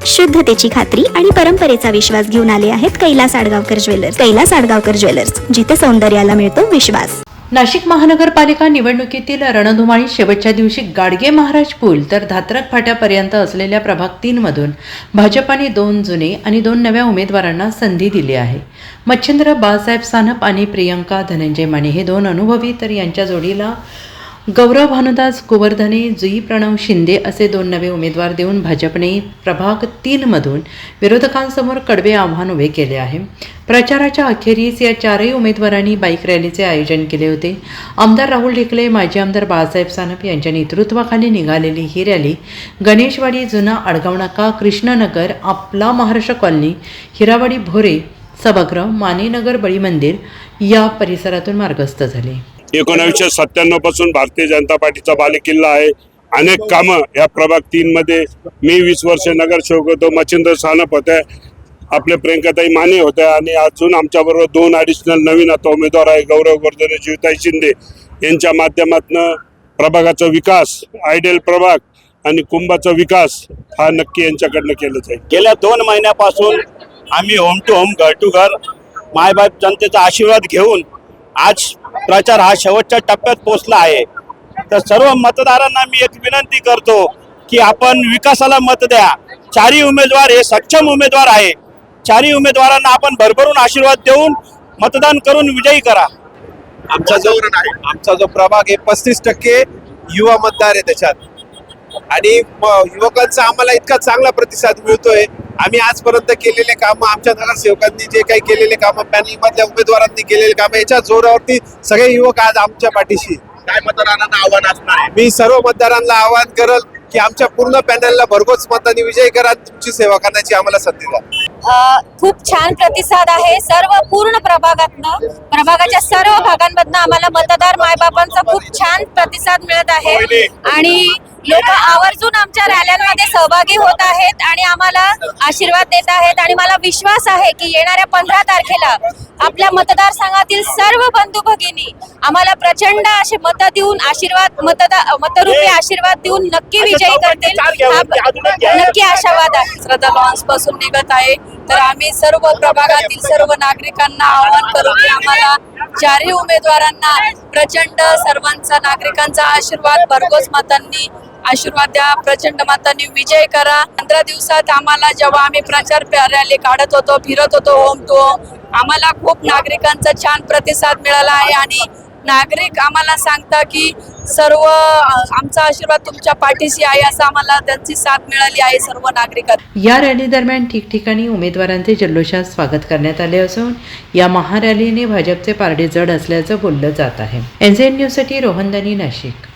शुद्धतेची खात्री आणि परंपरेचा विश्वास घेऊन आले आहेत कैलास आडगावकर ज्वेलर्स. कैलास आडगावकर ज्वेलर्स, जिथे सौंदर्याला मिळतो विश्वास. नाशिक महानगरपालिका निवडणुकीतील रणधुमाळी शेवटच्या दिवशी गाडगे महाराज पूल तर धात्रक फाट्यापर्यंत असलेल्या प्रभाग 3 मधून भाजपाने 2 जुने आणि 2 नव्या उमेदवारांना संधी दिली आहे. मच्छिंद्र बाळासाहेब सानप आणि प्रियंका धनंजय माने हे 2 अनुभवी, तर यांच्या जोडीला गौरव भानुदास गोवर्धने, जुई प्रणव शिंदे असे 2 नवे उमेदवार देऊन भाजपने प्रभाग 3 मधून विरोधकांसमोर कडवे आव्हान उभे केले आहे. प्रचाराच्या अखेरीस या 4ही उमेदवारांनी बाईक रॅलीचे आयोजन केले होते. आमदार राहुल ढिकले, माजी आमदार बाळासाहेब सानप यांच्या नेतृत्वाखाली निघालेली ही रॅली गणेशवाडी, जुना आडगाव नाका, कृष्णनगर, आपला महाराष्ट्र कॉलनी, हिरावाडी, भोरे सभागृह, मानेनगर, बळी मंदिर या परिसरातून मार्गस्थ झाली. 1997 पासून भारतीय जनता पार्टीचा बालेकिल्ला आहे. अनेक कामं या प्रभाग 3 मध्ये मी 20 वर्ष नगरसेवक होतो. मच्छिंद्र सानप होते, आपले प्रियंकाताई माने होत्या आणि अजून आमच्याबरोबर 2 ॲडिशनल नवीन आता उमेदवार आहे, गौरव गोवर्धने, जुईताई शिंदे यांच्या माध्यमातून प्रभागाचा विकास, आयडियल प्रभाग आणि कुंभाचा विकास हा नक्की यांच्याकडनं केला जाईल. गेल्या 2 महिन्यापासून आम्ही होम टू होम, घर टू घर मायबाप जनतेचा आशीर्वाद घेऊन आज प्रचार हा शेवटच्या टप्प्यात पोहोचला आहे. तर सर्व मतदारांना मी एक विनंती करतो की आपण विकासाला मत द्या. 4ही उमेदवार हे सक्षम उमेदवार आहे. 4ही उमेदवारांना आपण भरभरून आशीर्वाद देऊन मतदान करून विजयी करा. आमचा जो प्रभाग आहे 35% युवा मतदार आहे त्याच्यात, आणि युवकांचा आम्हाला इतका चांगला प्रतिसाद मिळतोय. आम्ही आजपर्यंत केलेले काम, आमच्या नगरसेवकांनी जे काही केलेले काम, पॅनल मधल्या उमेदवारांनी केलेले काम, याच्या जोरावरती सगळे युवक आज आमच्या पाठीशी. काय मतदारांना आव्हान असणार आहे? मी सर्व मतदारांना आवाहन करल की आमच्या पूर्ण पॅनलला भरघोस मतांनी विजयी करा. तुमची सेवा करण्याची आम्हाला संधी द्या. खूप छान प्रतिसाद आहे. सर्व पूर्ण प्रभागाच्या सर्व भागांमधनं आम्हाला मतदार मायबापांचा खूप छान प्रतिसाद मिळत आहे आणि लोक आवर्जून आमच्या रॅल्यांमध्ये सहभागी होत आहेत आणि आम्हाला आशीर्वाद देत आहेत. आणि मला विश्वास आहे की येणाऱ्या 15 तारखेला आपल्या मतदारसंघातील सर्व बंधू भगिनी आम्हाला प्रचंड असे मत देऊन आशीर्वाद, मतरूपी आशीर्वाद देऊन नक्की विजयी करतील, नक्की आशावाद आहे. श्रद्धा लॉन्स पासून निघत आहे. तर आम्ही सर्व प्रभागातील सर्व नागरिकांना आवाहन करू की आम्हाला 4ही उमेदवारांना प्रचंड सर्वांचा नागरिकांचा आशीर्वाद, भरघोस मतांनी आशीर्वाद द्या, प्रचंड मतांनी विजय करा. 15 दिवसात आम्हाला जेव्हा आम्ही प्रचार रॅली काढत होतो, फिरत होतो होम टू होम, आम्हाला खूप नागरिकांचा छान प्रतिसाद मिळाला आहे आणि नागरिक आम्हाला सांगता की सर्व आमचा आशीर्वाद तुमच्या पाठीशी आहे, असं आम्हाला त्यांची साथ मिळाली आहे सर्व नागरिकांना. या रॅली दरम्यान ठिकठिकाणी उमेदवारांचे जल्लोषात स्वागत करण्यात आले असून या महारॅलीने भाजपचे पारडे जड असल्याचं बोललं जात आहे. NCN न्यूजसाठी रोहनदानी, नाशिक.